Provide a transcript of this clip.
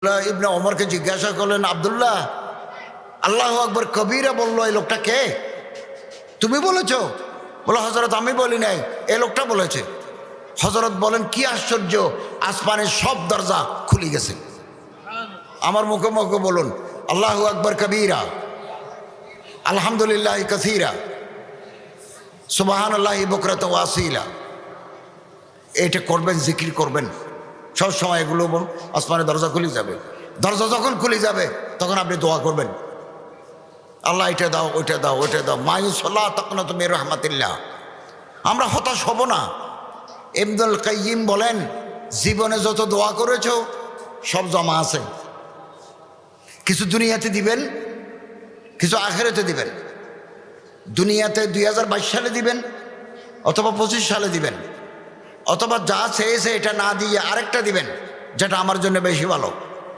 ইবনে ওমরকে জিজ্ঞাসা করলেন, আব্দুল্লাহ, আল্লাহু আকবার কবিরা বললো, এই লোকটা কে? তুমি বলেছ? বলো, হজরত আমি বলি নাই, এ লোকটা বলেছে। হজরত বলেন, কি আশ্চর্য, আসমানের সব দরজা খুলে গেছে। আমার মুখে মুখে বলুন, আল্লাহু আকবার কবিরা, আলহামদুলিল্লাহ কাসীরা, সুবহানাল্লাহি বুকরাতাও ওয়া আসীলা। এটা করবেন, জিকির করবেন সব সময়, এগুলো বলুন, আসমানের দরজা খুলে যাবে। দরজা যখন খুলে যাবে তখন আপনি দোয়া করবেন, আল্লাহ এটা দাও, ওইটা দাও, ওইটা দাও। মায়ুসল্লাহ তখন তুমি রহমাতিল্লাহ। আমরা হতাশ হব না। ইবনুল কাইয়িম বলেন, জীবনে যত দোয়া করেছো সব জমা আছে। কিছু দুনিয়াতে দিবেন, কিছু আখিরাতে দিবেন। দুনিয়াতে 2022 সালে দিবেন, অথবা 25 সালে দিবেন, অথবা যা চেয়েছে এটা না দিয়ে আরেকটা দিবেন, যেটা আমার জন্য বেশি ভালো।